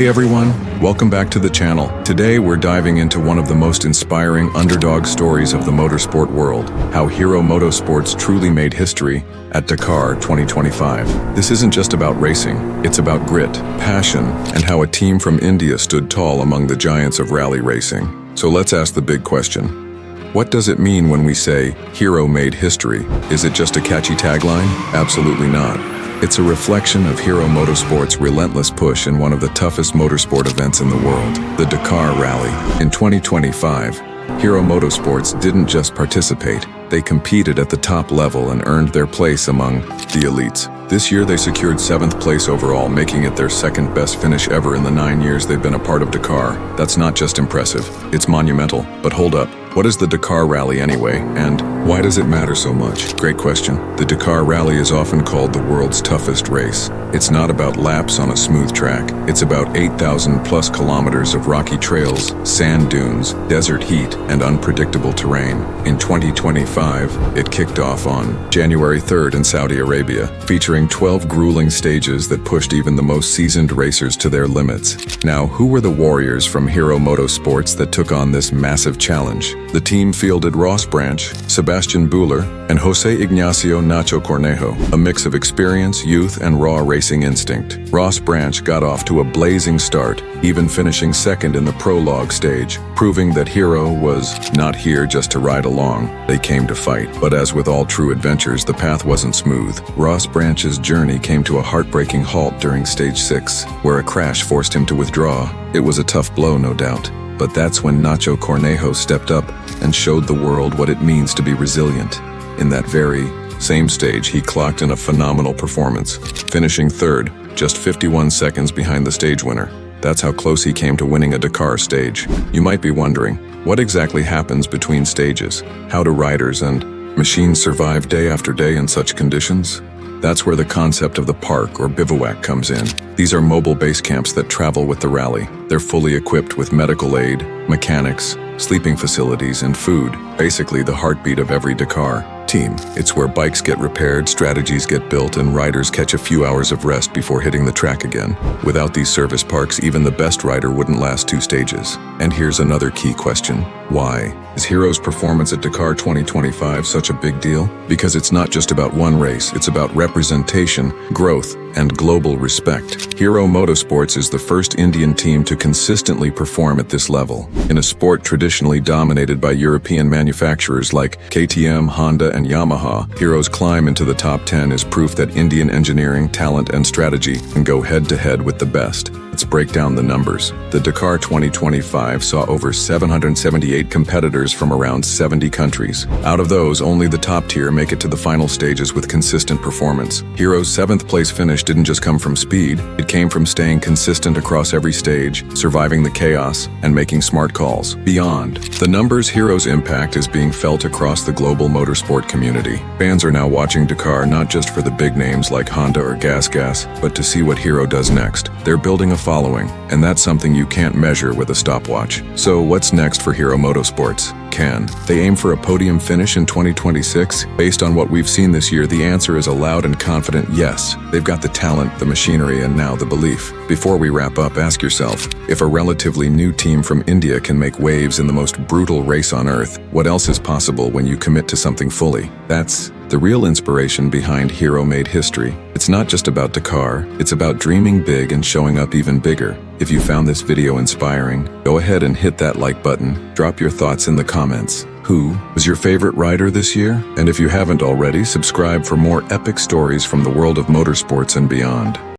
Hey everyone, welcome back to the channel. Today we're diving into one of the most inspiring underdog stories of the motorsport world, how Hero Motorsports truly made history at Dakar 2025. This isn't just about racing, it's about grit, passion, and how a team from India stood tall among the giants of rally racing. So let's ask the big question. What does it mean when we say, Hero made history? Is it just a catchy tagline? Absolutely not. It's a reflection of Hero Motorsports' relentless push in one of the toughest motorsport events in the world, the Dakar Rally. In 2025, Hero Motorsports didn't just participate, they competed at the top level and earned their place among the elites. This year they secured 7th place overall, making it their second best finish ever in the 9 years they've been a part of Dakar. That's not just impressive, it's monumental. But hold up, what is the Dakar Rally anyway, and why does it matter so much? Great question. The Dakar Rally is often called the world's toughest race. It's not about laps on a smooth track. It's about 8,000 plus kilometers of rocky trails, sand dunes, desert heat, and unpredictable terrain. In 2025, it kicked off on January 3rd in Saudi Arabia, featuring 12 grueling stages that pushed even the most seasoned racers to their limits. Now, who were the warriors from Hero Motorsports that took on this massive challenge? The team fielded Ross Branch, Sebastian Buller, and Jose Ignacio Nacho Cornejo, a mix of experience, youth, and raw racing instinct. Ross Branch got off to a blazing start, even finishing second in the prologue stage, proving that Hero was not here just to ride along, they came to fight. But as with all true adventures, the path wasn't smooth. Ross Branch's journey came to a heartbreaking halt during stage 6, where a crash forced him to withdraw. It was a tough blow, no doubt. But that's when Nacho Cornejo stepped up and showed the world what it means to be resilient. In that very same stage, he clocked in a phenomenal performance, finishing third, just 51 seconds behind the stage winner. That's how close he came to winning a Dakar stage. You might be wondering, what exactly happens between stages? How do riders and machines survive day after day in such conditions? That's where the concept of the park or bivouac comes in. These are mobile base camps that travel with the rally. They're fully equipped with medical aid, mechanics, sleeping facilities, and food, basically the heartbeat of every Dakar team. It's where bikes get repaired, strategies get built, and riders catch a few hours of rest before hitting the track again. Without these service parks, even the best rider wouldn't last 2 stages. And here's another key question. Why? Is Hero's performance at Dakar 2025 such a big deal? Because it's not just about one race, it's about representation, growth, and global respect. Hero Motorsports is the first Indian team to consistently perform at this level. In a sport traditionally dominated by European manufacturers like KTM, Honda, and Yamaha, Hero's climb into the top 10 is proof that Indian engineering, talent, and strategy can go head-to-head with the best. Let's break down the numbers. The Dakar 2025 saw over 778 competitors from around 70 countries. Out of those, only the top tier make it to the final stages with consistent performance. Hero's 7th place finish didn't just come from speed, it came from staying consistent across every stage, surviving the chaos, and making smart calls. Beyond the numbers, Hero's impact is being felt across the global motorsport community. Fans are now watching Dakar not just for the big names like Honda or Gas, but to see what Hero does next. They're building a following, and that's something you can't measure with a stopwatch. So what's next for Hero Motorsports? Can they aim for a podium finish in 2026? Based on what we've seen this year, the answer is a loud and confident yes. They've got the talent, the machinery, and now the belief. Before we wrap up, ask yourself, if a relatively new team from India can make waves in the most brutal race on earth, what else is possible when you commit to something fully? That's the real inspiration behind Hero Made History. It's not just about Dakar, it's about dreaming big and showing up even bigger. If you found this video inspiring, go ahead and hit that like button. Drop your thoughts in the comments. Who was your favorite rider this year? And if you haven't already, subscribe for more epic stories from the world of motorsports and beyond.